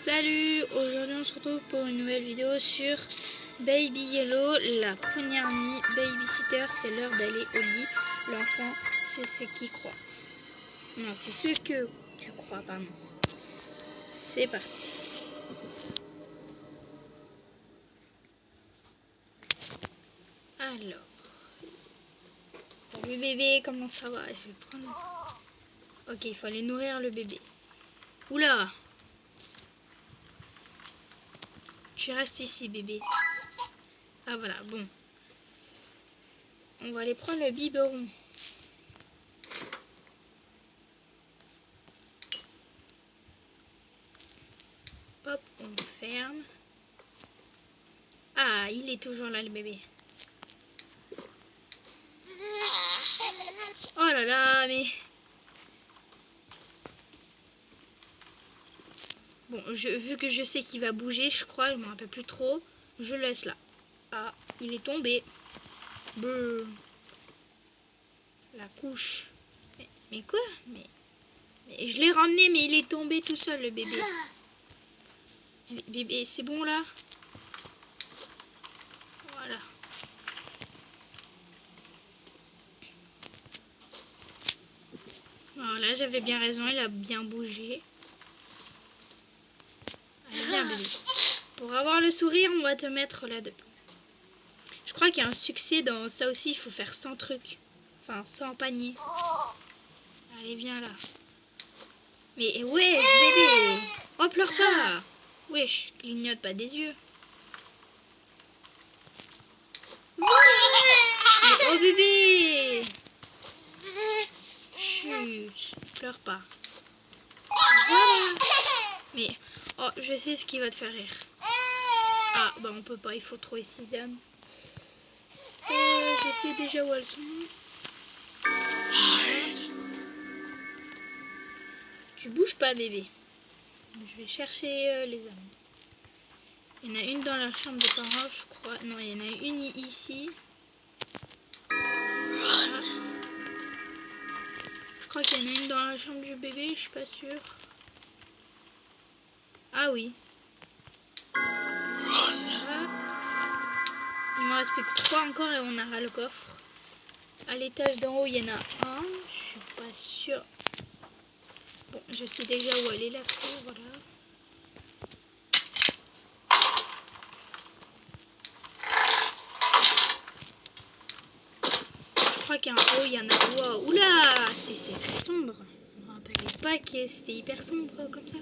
Salut, aujourd'hui on se retrouve pour une nouvelle vidéo sur Baby Yellow, la première nuit. Babysitter, c'est l'heure d'aller au lit. L'enfant, c'est ce qui croit. Non, c'est ce que tu crois, pardon. C'est parti. Alors, salut bébé, comment ça va? Je vais prendre... Ok, il faut aller nourrir le bébé. Oula! Tu restes ici, bébé. Ah voilà, bon. On va aller prendre le biberon. Hop, on ferme. Ah, il est toujours là, le bébé. Oh là là, mais... Bon, vu que je sais qu'il va bouger, je crois, je me rappelle plus trop, je le laisse là. Ah, il est tombé. Brrr. La couche. Mais quoi mais je l'ai ramené, mais il est tombé tout seul, le bébé. Bébé, c'est bon là? Voilà. Alors là, j'avais bien raison, il a bien bougé. Allez, viens, bébé. Pour avoir le sourire, on va te mettre là-dedans. Je crois qu'il y a un succès dans ça aussi, il faut faire 100 trucs. Enfin, 100 paniers. Allez, viens là. Mais ouais, bébé. Oh, pleure pas. Wesh, clignote pas des yeux. Mais oh bébé. Chut, pleure pas. Voilà. Mais, oh, je sais ce qui va te faire rire. Ah, bah on peut pas, il faut trouver 6 âmes. Je sais déjà où elles sont. Tu bouges pas, bébé. Je vais chercher les âmes. Il y en a une dans la chambre des parents, je crois. Non, il y en a une ici. Voilà. Je crois qu'il y en a une dans la chambre du bébé, je suis pas sûre. Ah oui. Voilà. Il me reste plus que 3 encore et on aura le coffre. À l'étage d'en haut, il y en a un. Je suis pas sûre. Bon, je sais déjà où elle est la clé, voilà. Je crois qu'en haut, il y en a... Wow. Oula, c'est très sombre. Je me rappelais pas que c'était hyper sombre comme ça.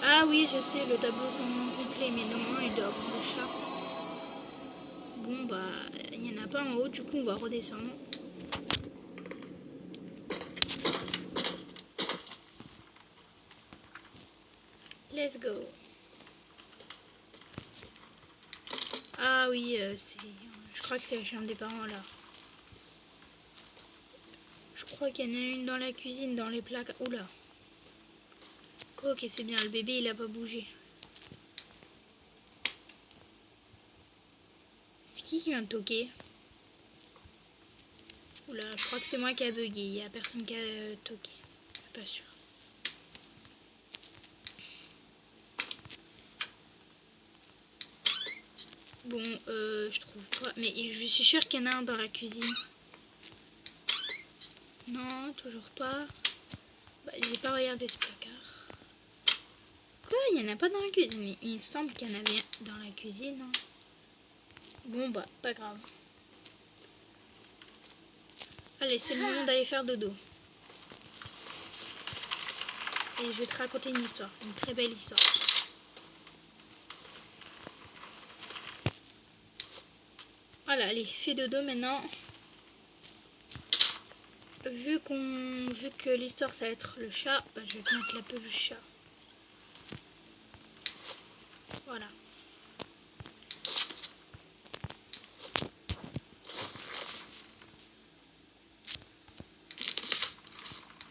Ah oui, je sais, le tableau semble complet, mais normalement, il doit avoir le chat. Bon, bah, il n'y en a pas en haut, du coup, on va redescendre. Let's go. Ah oui, je crois que c'est la chambre des parents, là. Je crois qu'il y en a une dans la cuisine, dans les plaques. Oula. Ok, c'est bien, le bébé, il a pas bougé. C'est qui vient de toquer? Oula, je crois que c'est moi qui a bugué. Il n'y a personne qui a toqué. Je suis pas sûre. Bon, je trouve pas. Mais je suis sûre qu'il y en a un dans la cuisine. Non, toujours pas. Bah, j'ai pas regardé ce placard. Quoi? Il n'y en a pas dans la cuisine. Il me semble qu'il y en avait un dans la cuisine. Hein. Bon, bah, pas grave. Allez, c'est le moment d'aller faire dodo. Et je vais te raconter une histoire. Une très belle histoire. Voilà, allez, fais dodo maintenant. Vu que l'histoire ça va être le chat, bah, je vais te mettre la peluche chat. Voilà.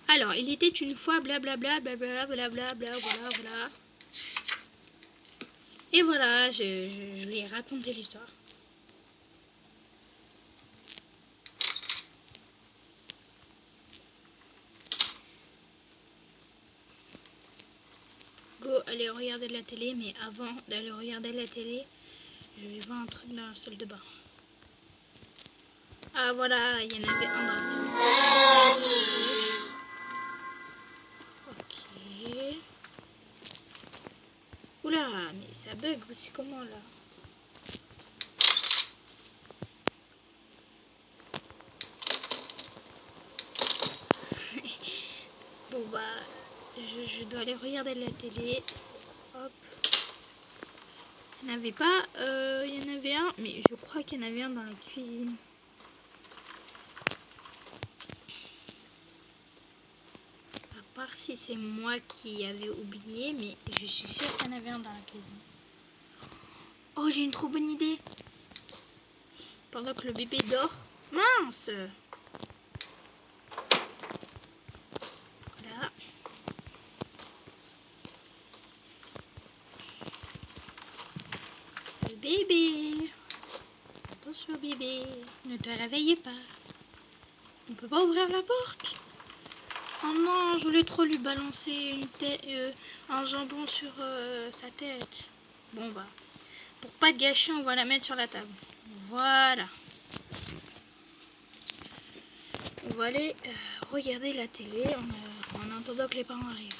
Alors, il était une fois blablabla, blablabla, blablabla, voilà, voilà. Et voilà, je lui ai raconté l'histoire. aller regarder la télé, mais avant d'aller regarder la télé, je vais voir un truc dans la salle de bain. Ah voilà, il y en avait un dans la salle de bain. Ok. Oula, mais ça bug aussi comment là? Bon bah, je dois aller regarder la télé. Hop. Il n'y en avait pas, il y en avait un, mais je crois qu'il y en avait un dans la cuisine. À part si c'est moi qui avais oublié, mais je suis sûre qu'il y en avait un dans la cuisine. Oh, j'ai une trop bonne idée. Pendant que le bébé dort. Mince! Voilà. Le bébé. Attention bébé, ne te réveillez pas. On peut pas ouvrir la porte. Oh non, je voulais trop lui balancer un jambon sur sa tête. Bon bah, pour pas de gâcher, on va la mettre sur la table. Voilà. On va aller regarder la télé en attendant que les parents arrivent.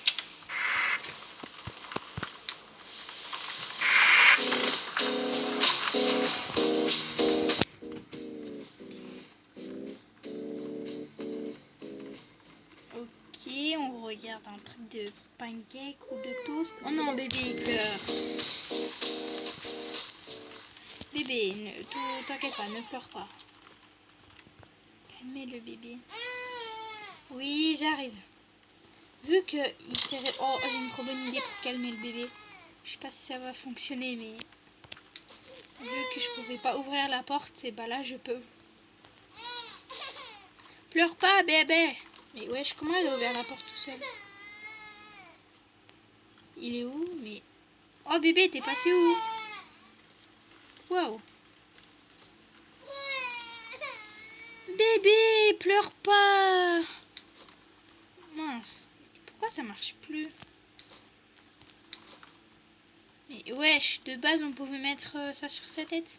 Ok, on regarde un truc de pancake ou de toast. Oh non, bébé, il pleure. Bébé, t'inquiète pas, ne pleure pas. Calmez le bébé. Oui, j'arrive. Vu que il s'est... Oh, j'ai une trop bonne idée pour calmer le bébé. Je sais pas si ça va fonctionner, mais... Vu que je pouvais pas ouvrir la porte, et bah là, je peux. Pleure pas, bébé. Mais wesh, comment elle a ouvert la porte tout seul? Il est où? Mais... Oh, bébé, t'es passé où? Waouh. Bébé, pleure pas. Mince. Pourquoi ça marche plus? Mais wesh, de base, on pouvait mettre ça sur sa tête.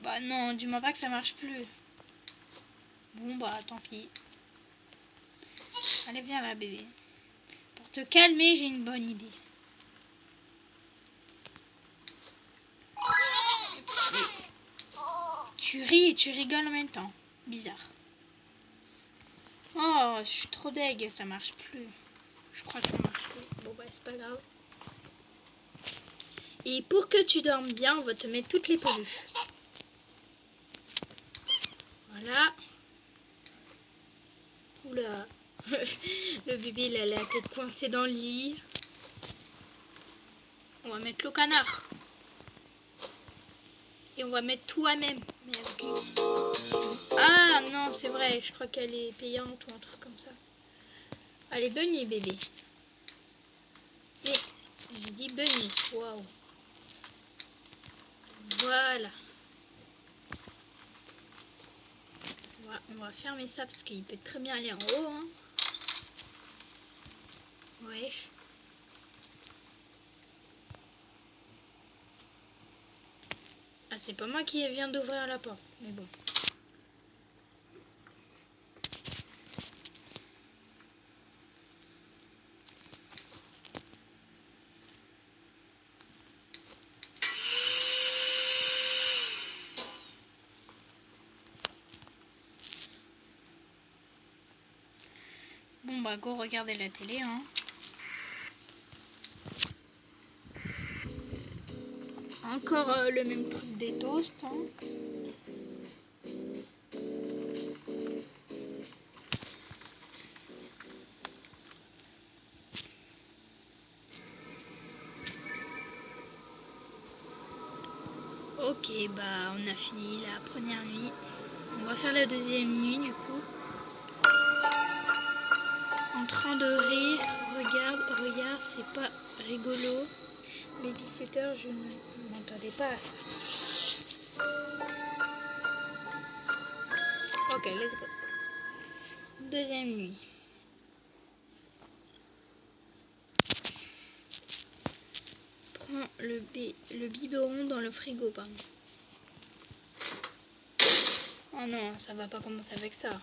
Bah non, dis-moi pas que ça marche plus. Bon bah tant pis. Allez viens là bébé. Pour te calmer, j'ai une bonne idée. Tu ris et tu rigoles en même temps. Bizarre. Oh, je suis trop deg, ça marche plus. Je crois que ça marche plus. Bon bah c'est pas grave. Et pour que tu dormes bien, on va te mettre toutes les peluches. Voilà. Oula. Le bébé il a la tête coincée dans le lit. On va mettre le canard. Et on va mettre tout à même. Mais avec... Ah non, c'est vrai, je crois qu'elle est payante ou un truc comme ça. Allez, Bunny bébé. Mais j'ai dit Bunny. Waouh. Voilà. On va fermer ça parce qu'il peut très bien aller en haut. Hein. Wesh. Ah, c'est pas moi qui viens d'ouvrir la porte, mais bon. Bon bah go regarder la télé hein. Encore le même truc des toasts hein. Ok bah on a fini la première nuit. On va faire la deuxième nuit du coup. En train de rire, regarde, c'est pas rigolo. Babysitter, je ne m'entendais pas à ça. Ok, let's go. Deuxième nuit. Prends le biberon dans le frigo, pardon. Oh non, ça va pas commencer avec ça.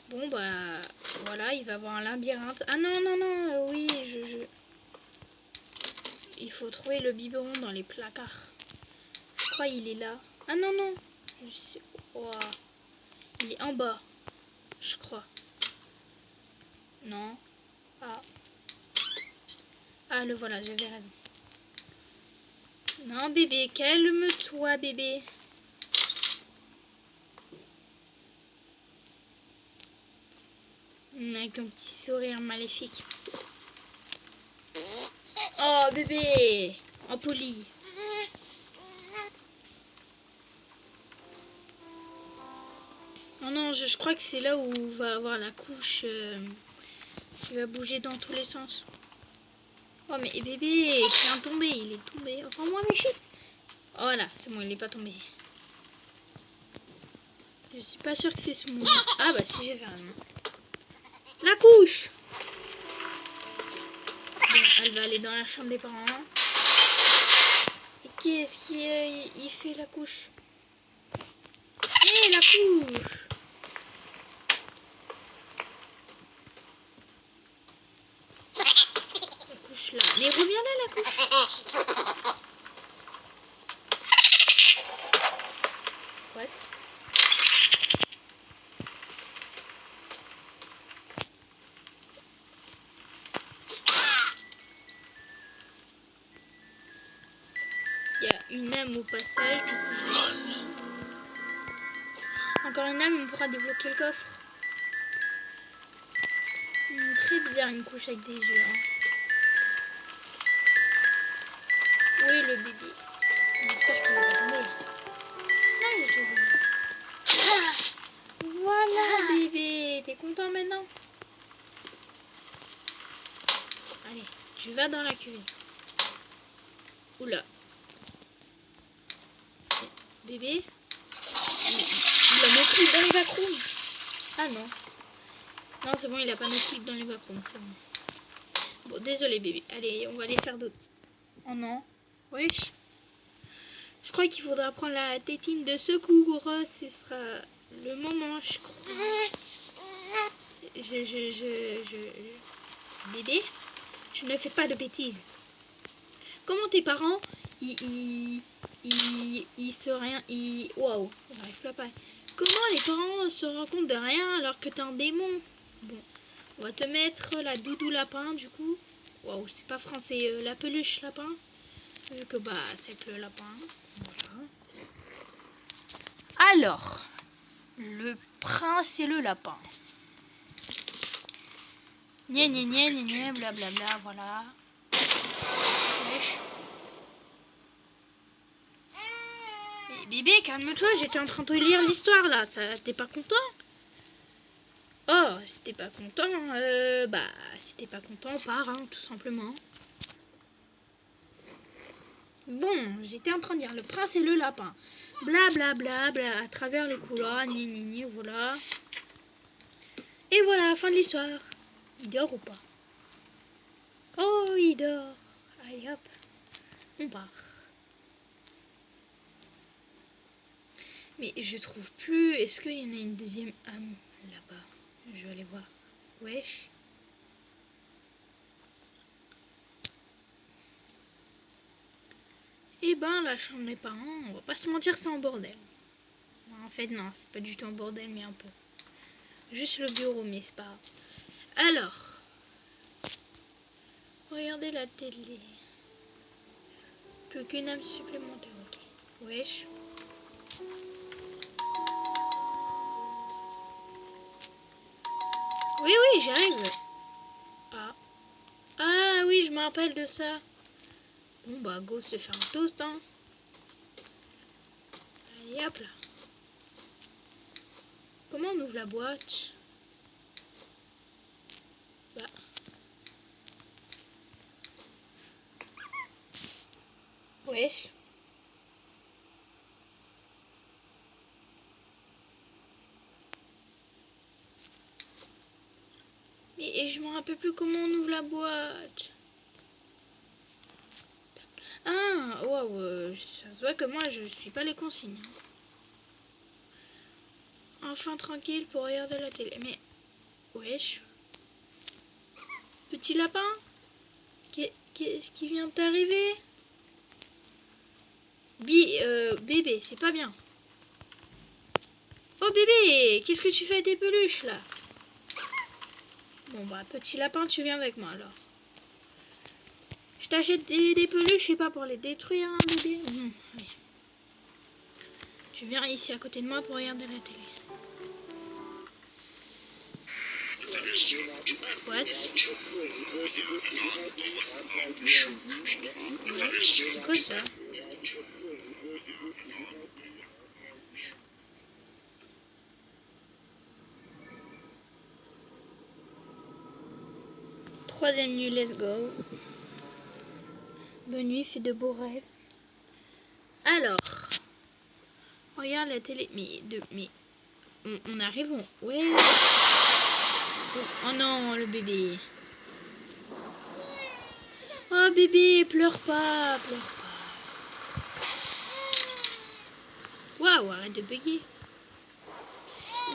Bon bah voilà, il va avoir un labyrinthe. Ah non, non, non, oui, il faut trouver le biberon dans les placards. Je crois qu'il est là. Ah non, non. Oh, il est en bas, je crois. Non. Ah. Ah, le voilà, j'avais raison. Non, bébé, calme-toi, bébé. Avec ton petit sourire maléfique. Oh, bébé, impoli. Oh non, je crois que c'est là où on va avoir la couche qui va bouger dans tous les sens. Oh, mais bébé, il vient de tomber, il est tombé. Enfin, moi, mes chips. Oh, voilà, c'est bon, il n'est pas tombé. Je suis pas sûre que c'est ce moment. Ah, bah si, j'ai fait raison. La couche. Bon, elle va aller dans la chambre des parents. Et qu'est-ce qu'il fait, la couche? Hé, la couche. La couche là. Mais reviens là, la couche. What? Il y a une âme au passage, du coup. Encore une âme, on pourra débloquer le coffre. Très bizarre une couche avec des yeux. Hein. Oui, le bébé. J'espère qu'il va pas tomber. Non, il est tombé. Voilà, bébé. T'es content maintenant? Allez, tu vas dans la cuvette. Oula. Bébé. Il a mis clips dans les backrooms. Ah non. Non, c'est bon, il a pas mis clips dans les backrooms. C'est bon. Bon, désolé, bébé. Allez, on va aller faire d'autres. Oh non. Wesh. Je crois qu'il faudra prendre la tétine de secours. Ce sera le moment, je crois. Bébé, tu ne fais pas de bêtises. Comment tes parents, ils se rien, waouh, j'arrive pas. Comment les parents se rendent compte de rien alors que t'es un démon? Bon, on va te mettre la doudou lapin du coup. Waouh, c'est pas français, la peluche lapin. Que bah, c'est le lapin. Voilà. Alors, le prince et le lapin. Gna gna gna gna gna, blablabla, voilà. Wesh. Mais bébé, calme-toi, j'étais en train de te lire l'histoire là, ça, t'es pas content? Oh, si t'es pas content, bah, si t'es pas content, pars, hein, tout simplement. Bon, j'étais en train de dire le prince et le lapin. Blablabla, bla, à travers les couloirs, ni ni ni, voilà. Et voilà, fin de l'histoire. Il dort ou pas? Oh, il dort. Allez hop, on part. Mais je trouve plus. Est-ce qu'il y en a une deuxième âme là-bas? Je vais aller voir. Wesh. Eh ben, la chambre des parents, on va pas se mentir, c'est en bordel. En fait, non, c'est pas du tout en bordel, mais un peu. Juste le bureau, mais c'est pas grave. Alors, regardez la télé. Plus qu'une âme supplémentaire, ok. Wesh. Oui, oui, j'arrive. Ah. Ah oui, je me rappelle de ça. Bon bah, go se faire un toast, hein. Allez, hop là. Comment on ouvre la boîte? Bah. Wesh. Et je me rappelle plus comment on ouvre la boîte. Ah, waouh, ça se voit que moi je suis pas les consignes. Enfin tranquille pour regarder la télé. Mais, wesh. Petit lapin, qu'est-ce qui vient de t'arriver? Bébé, c'est pas bien. Oh bébé, qu'est-ce que tu fais avec tes peluches là? Bon bah petit lapin, tu viens avec moi alors. Je t'achète des peluches, c'est pas pour les détruire, hein, bébé. Allez. Tu viens ici à côté de moi pour regarder la télé. What? C'est quoi ça? Troisième nuit, let's go. Bonne nuit, fais de beaux rêves. Alors, regarde la télé. Mais on arrive. Ouais. Oh non, le bébé. Oh bébé, pleure pas, pleure pas. Waouh, arrête de bugger.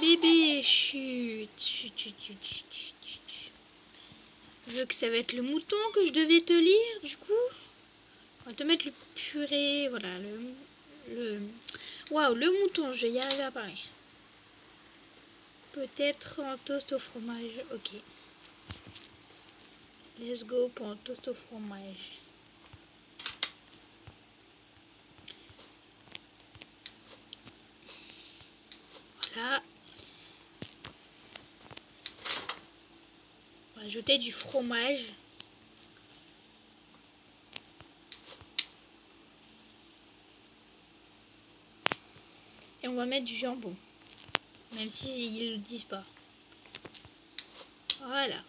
Bébé, chut. Je veux que ça va être le mouton que je devais te lire, du coup. On va te mettre le purée, voilà, Waouh, le mouton, je vais y arriver à parler. Peut-être un toast au fromage, ok. Let's go pour un toast au fromage. Voilà. On va ajouter du fromage. Et on va mettre du jambon. Même s'ils ne le disent pas. Voilà.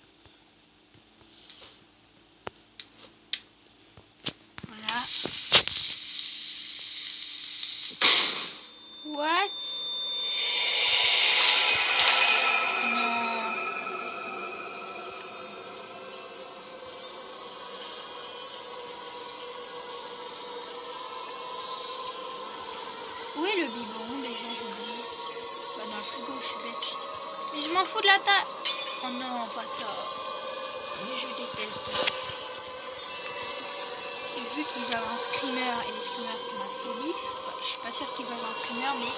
Voilà. What? Non. Où est le biberon déjà, j'oublie. Bah dans le frigo, je suis bête. Mais je m'en fous de la table. Oh non, pas ça. Mais je déteste. Vu qu'il va avoir un screamer, et les screamers c'est ma phobie. Enfin, je suis pas sûre qu'il va avoir un screamer, mais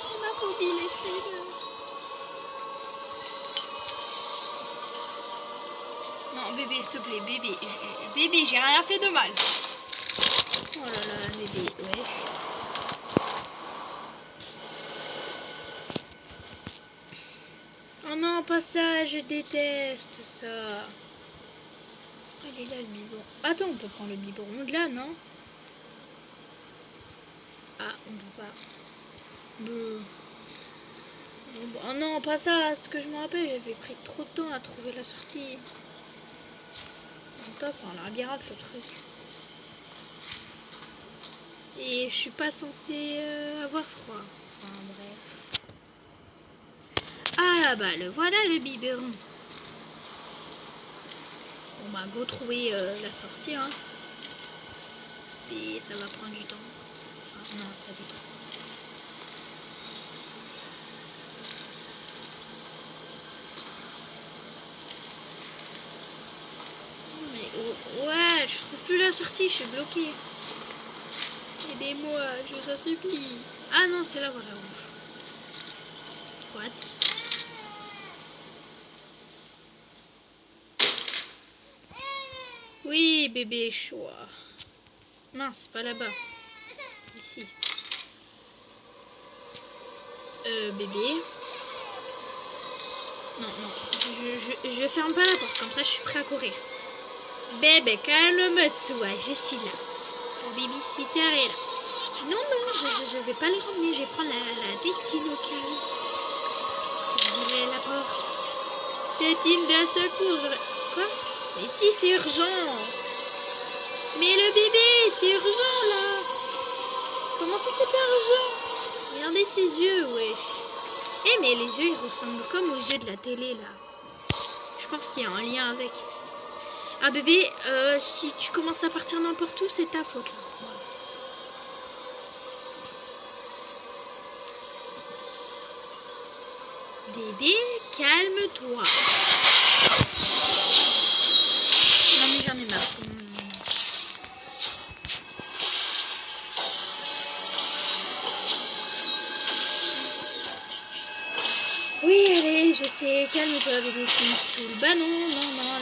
c'est ma phobie les screamers. Non bébé, s'il te plaît, bébé. Bébé, j'ai rien fait de mal. Oh là là, bébé, ouais. Oh non, pas ça, je déteste ça. Il est là le biberon. Attends, on peut prendre le biberon de là, non? Ah, on peut pas. Oh non, pas ça, ce que je me rappelle, j'avais pris trop de temps à trouver la sortie. En même temps, ça a l'air bien grave le truc. Et je suis pas censée avoir froid. Enfin bref. Ah bah le voilà le biberon. On va go trouver la sortie, hein. Et ça va prendre du temps. Enfin non, ça dépend. Mais ouais, je trouve plus la sortie, je suis bloquée. Aidez-moi, je vous en supplie. Ah non, c'est là, voilà. What? Oui, bébé choix. Mince, pas là-bas. Ici. Bébé. Non, je ferme pas la porte, comme ça je suis prêt à courir. Bébé, calme-toi, je suis là. La babysitter est là. Non, je vais pas le ramener, je vais prendre la tétine au cas. Ouvrez la porte. Tétine de secours. Quoi? Mais si, c'est urgent. Mais le bébé, c'est urgent là. Comment ça c'est pas urgent? Regardez ses yeux, wesh. Eh mais les yeux ils ressemblent comme aux yeux de la télé là. Je pense qu'il y a un lien avec. Ah bébé, si tu commences à partir n'importe où, c'est ta faute. Là. Bébé, calme-toi. Non mais j'en ai marre. Oui, allez, je sais. Calme-toi, bébé, tu me saoules. Bah non,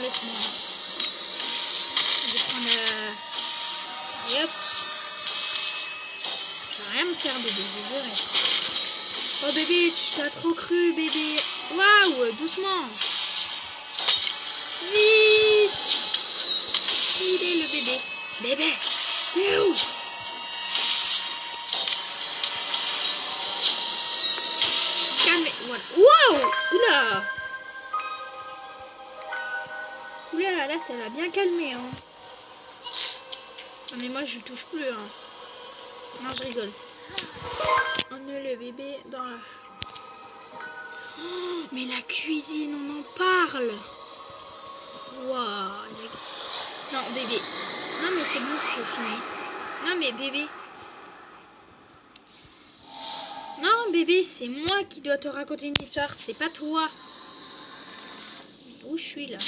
laisse-moi. Je vais prendre et hop. Je vais rien me faire, bébé, je verrai. Oh bébé, tu t'as trop cru, bébé. Waouh, doucement. Vite. Il est le bébé. Bébé, t'es où? Calme, voilà. Waouh. Oula. Oula, là, ça l'a bien calmé, hein. Non, mais moi, je touche plus, hein. Non, je rigole. On est le bébé dans la... Oh, mais la cuisine, on en parle. Waouh. Non, bébé. Non, mais c'est bon, c'est fini. Non, mais bébé. Non, bébé, c'est moi qui dois te raconter une histoire. C'est pas toi. Où je suis, là?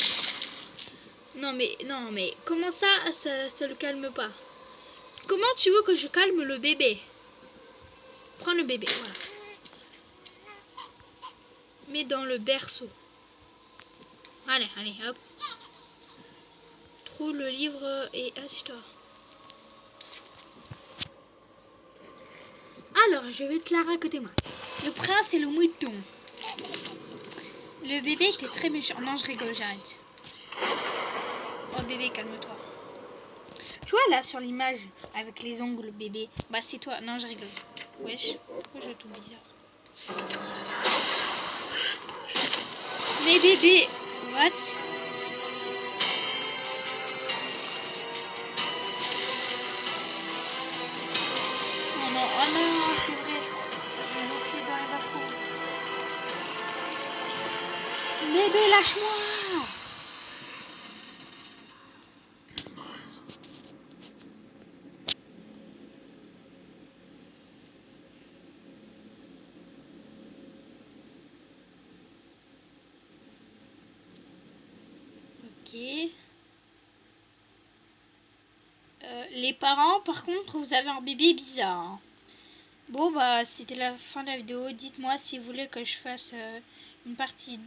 Non, mais comment ça le calme pas? Comment tu veux que je calme le bébé? Prends le bébé, voilà. Mets dans le berceau. Allez, hop. Trouve le livre et assieds-toi. Alors, je vais te la raconter moi. Le prince et le mouton. Le bébé était très méchant. Non, je rigole, j'arrête. Oh bébé, calme-toi. Tu vois là sur l'image avec les ongles bébé. Bah c'est toi. Non, je rigole. Wesh, pourquoi j'ai tout bizarre? Mais bébé, what? Oh non, c'est vrai. Je vais rentrer dans les bas-fonds. Bébé, lâche-moi! Ok. Les parents, par contre, vous avez un bébé bizarre. Hein. Bon, bah, c'était la fin de la vidéo. Dites-moi si vous voulez que je fasse une partie 2.